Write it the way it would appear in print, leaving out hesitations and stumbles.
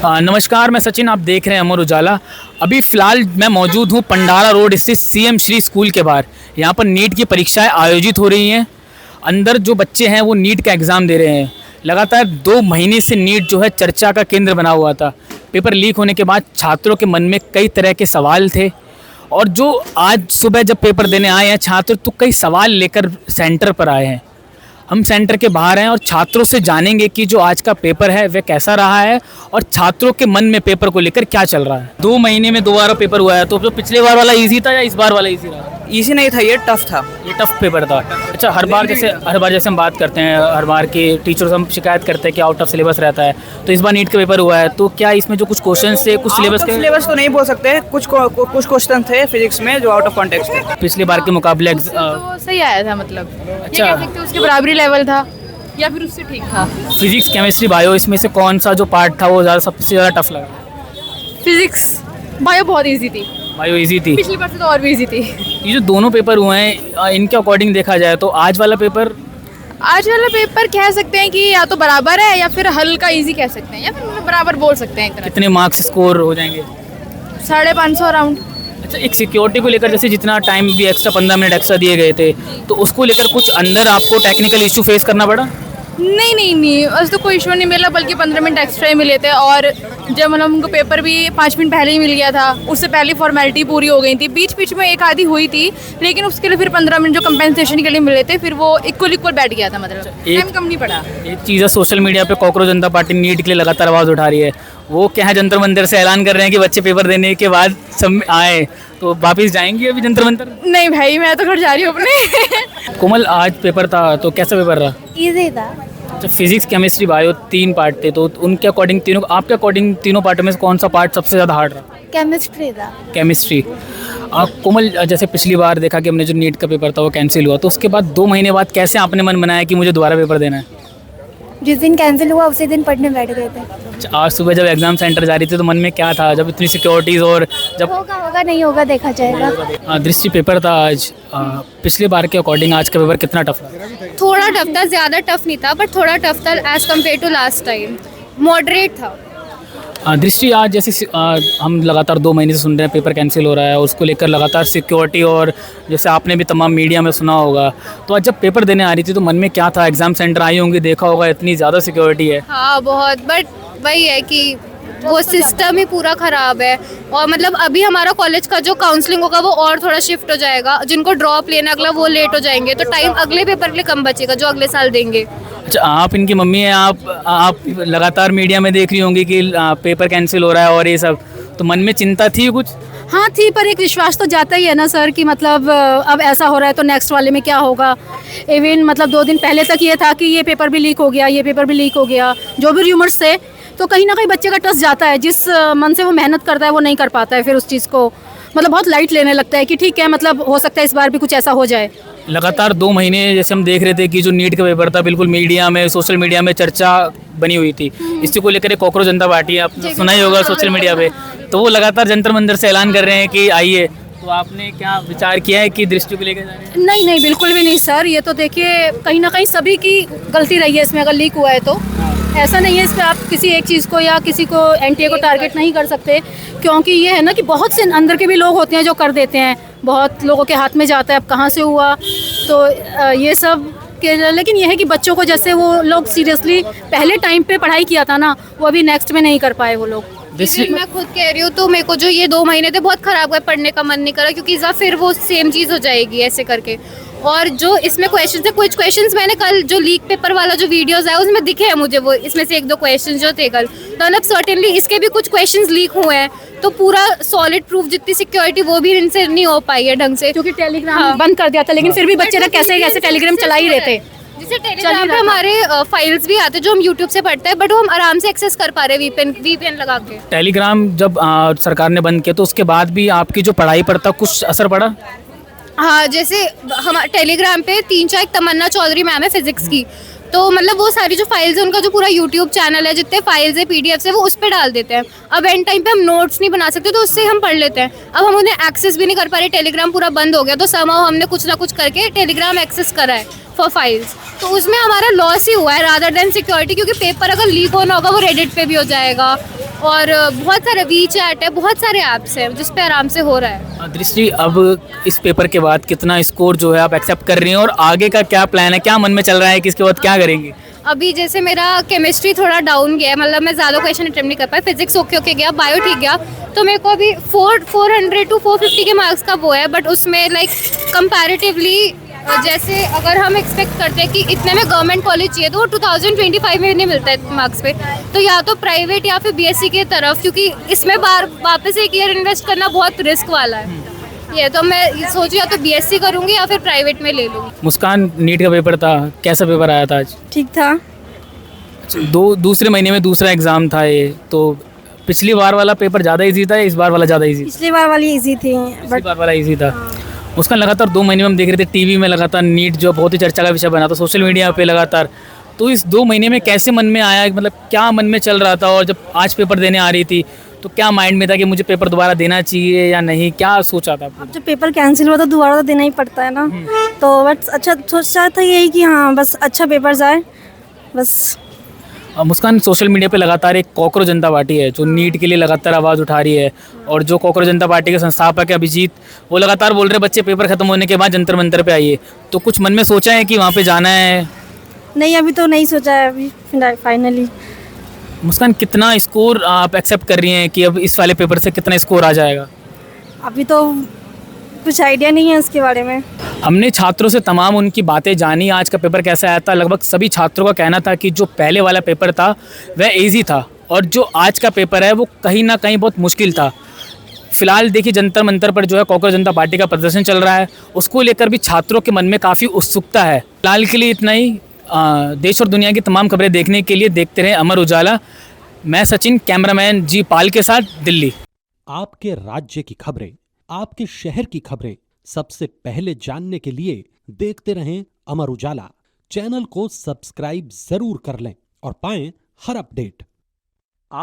नमस्कार, मैं सचिन, आप देख रहे हैं अमर उजाला। अभी फ़िलहाल मैं मौजूद हूँ पंडारा रोड स्थित सीएम श्री स्कूल के बाहर। यहाँ पर नीट की परीक्षाएं आयोजित हो रही हैं। अंदर जो बच्चे हैं वो नीट का एग्ज़ाम दे रहे हैं। लगातार 2 महीने से नीट जो है चर्चा का केंद्र बना हुआ था। पेपर लीक होने के बाद छात्रों के मन में कई तरह के सवाल थे और जो आज सुबह जब पेपर देने आए हैं छात्र, तो कई सवाल लेकर सेंटर पर आए हैं। हम सेंटर के बाहर हैं और छात्रों से जानेंगे कि जो आज का पेपर है वह कैसा रहा है और छात्रों के मन में पेपर को लेकर क्या चल रहा है। 2 महीने में दोबारा पेपर हुआ है, तो जो पिछले बार वाला इजी था या इस बार वाला इजी रहा? इजी नहीं था, ये टफ था। ये टफ पेपर था। अच्छा, हर बार जैसे हम बात करते हैं, हर बार के टीचर्स हम शिकायत करते हैं कि आउट ऑफ सिलेबस रहता है, तो इस बार नीट का पेपर हुआ है, तो क्या इसमें जो कुछ क्वेश्चन थे कुछ सिलेबस तो नहीं बोल सकते, कुछ क्वेश्चन थे फिजिक्स में जो आउट ऑफ कॉन्टेक्स्ट थे। पिछले बार के मुकाबले तो सही आया था, मतलब अच्छा, ये कह सकते हैं उसके बराबरी लेवल था या फिर उससे ठीक था। फिजिक्स, केमिस्ट्री, बायो, इसमें से कौन सा जो पार्ट था वो सबसे ज़्यादा टफ लगा? फिजिक्स, बायो बहुत इजी थी। बायो इजी थी, पिछली बार से तो और भी इजी थी। ये जो दोनों पेपर हुए हैं इनके अकॉर्डिंग देखा जाए तो आज वाला पेपर कह सकते हैं कि या तो बराबर है या फिर हल्का इजी कह सकते हैं या फिर बराबर बोल सकते हैं। कितने मार्क्स स्कोर हो जाएंगे? 550 अराउंड। अच्छा, एक सिक्योरिटी को लेकर जैसे जितना टाइम भी एक्स्ट्रा 15 मिनट एक्स्ट्रा दिए गए थे, तो उसको लेकर कुछ अंदर आपको टेक्निकल इशू फेस करना पड़ा? नहीं, उससे तो कोई इशू नहीं मिला, बल्कि 15 मिनट एक्स्ट्रा ही मिले थे। और जब मतलब उनको पेपर भी 5 मिनट पहले ही मिल गया था, उससे पहले फॉर्मेलिटी पूरी हो गई थी। बीच में एक आधी हुई थी, लेकिन उसके लिए फिर 15 मिनट जो कंपेंसेशन के लिए मिले थे, फिर वो इक्वल बैठ गया था, मतलब टाइम कम नहीं पड़ा। एक चीज़ है, सोशल मीडिया पे कॉकरोच जनता पार्टी नीट के लिए लगातार आवाज़ उठा रही है। वो क्या है, जंतर मंतर से ऐलान कर रहे हैं कि बच्चे पेपर देने के बाद सब आए, तो वापस जाएंगे अभी जंतर मंतर? नहीं भाई, मैं तो घर जा रही हूँ अपने। कोमल, आज पेपर था तो कैसा पेपर रहा? इजी था। अच्छा, फिजिक्स, केमिस्ट्री, बायो 3 पार्ट थे, तो उनके अकॉर्डिंग आपके अकॉर्डिंग तीनों पार्टों में से कौन सा पार्ट सबसे ज़्यादा हार्ड रहा? केमिस्ट्री था। केमिस्ट्री। कोमल, जैसे पिछली बार देखा कि हमने जो नीट का पेपर था वो कैंसिल हुआ, तो उसके बाद 2 महीने बाद कैसे आपने मन बनाया कि मुझे दोबारा पेपर देना है? जिस दिन कैंसिल हुआ उसी दिन पढ़ने बैठ गए थे। अच्छा, आज सुबह जब एग्ज़ाम सेंटर जा रही थी तो मन में क्या था, जब इतनी सिक्योरिटीज़ और जब होगा नहीं होगा देखा जाएगा। दृष्टि पेपर था आज, पिछले बार के अकॉर्डिंग आज का पेपर कितना टफ था? थोड़ा टफ था, ज़्यादा टफ नहीं था, बट थोड़ा टफ था as compare to last time. Moderate था। दृष्टि, आज जैसे हम लगातार 2 महीने से सुन रहे हैं पेपर कैंसिल हो रहा है, उसको लेकर लगातार सिक्योरिटी, और जैसे आपने भी तमाम मीडिया में सुना होगा, तो आज जब पेपर देने आ रही थी तो मन में क्या था? एग्ज़ाम सेंटर आई होंगी, देखा होगा इतनी ज़्यादा सिक्योरिटी है। हाँ बहुत, बट वही है कि वो सिस्टम ही पूरा ख़राब है। और मतलब अभी हमारा कॉलेज का जो काउंसलिंग होगा वो और थोड़ा शिफ्ट हो जाएगा। जिनको ड्रॉप लेना अगला वो लेट हो जाएंगे, तो टाइम अगले पेपर के लिए कम बचेगा जो अगले साल देंगे। अच्छा, आप इनकी मम्मी हैं, आप लगातार मीडिया में देख रही होंगी कि पेपर कैंसिल हो रहा है और ये सब, तो मन में चिंता थी कुछ? हाँ थी, पर एक विश्वास तो जाता ही है ना सर कि मतलब अब ऐसा हो रहा है तो नेक्स्ट वाले में क्या होगा। इवन मतलब 2 दिन पहले तक ये था कि ये पेपर भी लीक हो गया, ये पेपर भी लीक हो गया, जो भी र्यूमर्स थे, तो कहीं ना कहीं बच्चे का ट्रस्ट जाता है। जिस मन से वो मेहनत करता है वो नहीं कर पाता है, फिर उस चीज़ को मतलब बहुत लाइट लेने लगता है कि ठीक है, मतलब हो सकता है इस बार भी कुछ ऐसा हो जाए। लगातार 2 महीने जैसे हम देख रहे थे कि जो नीट का पेपर था बिल्कुल मीडिया में, सोशल मीडिया में चर्चा बनी हुई थी। इसी को लेकर कॉकरोच जनता पार्टी, आपने सुना ही होगा सोशल मीडिया पे, तो वो लगातार जंतर मंतर से ऐलान कर रहे हैं कि आइए, तो आपने क्या विचार किया है कि दृष्टि को लेकर जा रहे हैं? नहीं बिल्कुल भी नहीं सर, ये तो देखिए कहीं ना कहीं सभी की गलती रही है इसमें, अगर लीक हुआ है तो ऐसा नहीं है। इस पर आप किसी एक चीज़ को या किसी को एनटीए को टारगेट नहीं कर सकते, क्योंकि ये है ना कि बहुत से अंदर के भी लोग होते हैं जो कर देते हैं, बहुत लोगों के हाथ में जाता है अब कहाँ से हुआ, तो ये सब के। लेकिन ये है कि बच्चों को जैसे वो लोग सीरियसली पहले टाइम पे पढ़ाई किया था ना, वो अभी नेक्स्ट में नहीं कर पाए वो लोग। मैं खुद कह रही हूँ, तो मेरे को जो ये 2 महीने थे बहुत ख़राब गए, पढ़ने का मन नहीं करा, क्योंकि फिर वो सेम चीज़ हो जाएगी ऐसे करके। और जो इसमें क्वेश्चन थे, कुछ क्वेश्चंस मैंने कल जो लीक पेपर वाला जो वीडियोस है उसमें दिखे हैं मुझे, वो इसमें से 1-2 क्वेश्चंस जो थे कल, तो मतलब सर्टेनली इसके भी कुछ क्वेश्चंस लीक हुए हैं, तो पूरा सॉलिड प्रूफ जितनी सिक्योरिटी वो भी इनसे नहीं हो पाई है ढंग से, क्योंकि टेलीग्राम बंद कर दिया था, लेकिन फिर भी बच्चे लोग कैसे टेलीग्राम चला ही रहे थे। जैसे टेलीग्राम पे हमारे फाइल्स भी आते जो हम यूट्यूब से पढ़ते हैं, बट वो हम आराम से एक्सेस कर पा रहे हैं वीपीएन लगा के। टेलीग्राम जब सरकार ने बंद किया तो उसके बाद भी आपकी जो पढ़ाई पर था कुछ असर पड़ा? हाँ, जैसे हम टेलीग्राम पे 3-4 तमन्ना चौधरी मैम है फिजिक्स की, तो मतलब वो सारी जो फाइल्स है उनका जो पूरा यूट्यूब चैनल है, जितने फाइल्स है पीडीएफ है वो उस पर डाल देते हैं। अब एंड टाइम पे हम नोट्स नहीं बना सकते तो उससे हम पढ़ लेते हैं। अब हम उन्हें एक्सेस भी नहीं कर पा रहे, टेलीग्राम पूरा बंद हो गया, तो समहाउ हमने कुछ ना कुछ करके टेलीग्राम एक्सेस करा है फॉर फाइल्स, तो उसमें हमारा लॉस ही हुआ है रादर देन सिक्योरिटी, क्योंकि पेपर अगर लीक होना होगा वो रेडिट पे भी हो जाएगा, और बहुत सारे वी चैट है, बहुत सारे ऐप्स हैं जिस पे आराम से हो रहा है। दृष्टि, अब इस पेपर के बाद कितना स्कोर जो है आप एक्सेप्ट कर रही हैं और आगे का क्या प्लान है, क्या मन में चल रहा है कि इसके बाद क्या करेंगे? अभी जैसे मेरा केमिस्ट्री थोड़ा डाउन गया है, मतलब मैं ज़्यादा क्वेश्चन अटेम्प्ट नहीं कर पाई, फिजिक्स ओके गया, बायो ठीक गया, तो मेरे को अभी 400 to 450 के मार्क्स का वो है। बट उसमें लाइक कंपैरेटिवली जैसे अगर हम एक्सपेक्ट करते हैं कि इतने में गवर्नमेंट कॉलेज चाहिए तो वो 2025 में नहीं मिलता है मार्क्स पे, तो या तो प्राइवेट या फिर बीएससी की तरफ, क्योंकि इसमें वापस एक ईयर इन्वेस्ट करना बहुत रिस्क वाला है। ये तो मैं सोचू या तो बीएससी करूँगी या फिर प्राइवेट में ले लूँगी। मुस्कान, नीट का पेपर था, कैसा पेपर आया था आज? ठीक था। दूसरे महीने में दूसरा एग्ज़ाम था ये, तो पिछली बार वाला पेपर ज़्यादा इजी था या इस बार वाला ज़्यादा इजी? पिछली बार वाली इजी थी पिछली बार वाला इजी था। उसका लगातार 2 महीने में हम देख रहे थे टीवी में, लगातार नीट जो बहुत ही चर्चा का विषय बना था, सोशल मीडिया पे लगातार। तो इस 2 महीने में कैसे मन में आया, मतलब क्या मन में चल रहा था? और जब आज पेपर देने आ रही थी तो क्या माइंड में था कि मुझे पेपर दोबारा देना चाहिए या नहीं, क्या सोचा था? अब जब पेपर कैंसिल हुआ तो दोबारा तो देना ही पड़ता है ना, तो बट अच्छा सोचा था यही कि हाँ बस अच्छा पेपर जाए बस। मुस्कान, सोशल मीडिया पे लगातार एक कॉकरोच जनता पार्टी है जो नीट के लिए लगातार आवाज़ उठा रही है, और जो कॉकरोच जनता पार्टी के संस्थापक है अभिजीत, वो लगातार बोल रहे बच्चे पेपर खत्म होने के बाद जंतर मंतर पे आइए। तो कुछ मन में सोचा है कि वहाँ पे जाना है? नहीं, अभी तो नहीं सोचा है, अभी फाइनली। मुस्कान, कितना स्कोर आप एक्सेप्ट कर रही हैं कि अब इस वाले पेपर से कितना स्कोर आ जाएगा? अभी तो कुछ आइडिया नहीं है उसके बारे में। हमने छात्रों से तमाम उनकी बातें जानी, आज का पेपर कैसा आया था। लगभग सभी छात्रों का कहना था कि जो पहले वाला पेपर था वह इजी था और जो आज का पेपर है वो कहीं ना कहीं बहुत मुश्किल था। फिलहाल देखिए, जंतर मंतर पर जो है कॉकरोच जनता पार्टी का प्रदर्शन चल रहा है, उसको लेकर भी छात्रों के मन में काफ़ी उत्सुकता है। फिलहाल के लिए इतना ही। देश और दुनिया की तमाम खबरें देखने के लिए देखते रहें अमर उजाला। मैं सचिन, कैमरामैन जी पाल के साथ, दिल्ली। आपके राज्य की खबरें, आपके शहर की खबरें सबसे पहले जानने के लिए देखते रहें अमर उजाला। चैनल को सब्सक्राइब जरूर कर लें और पाएं हर अपडेट।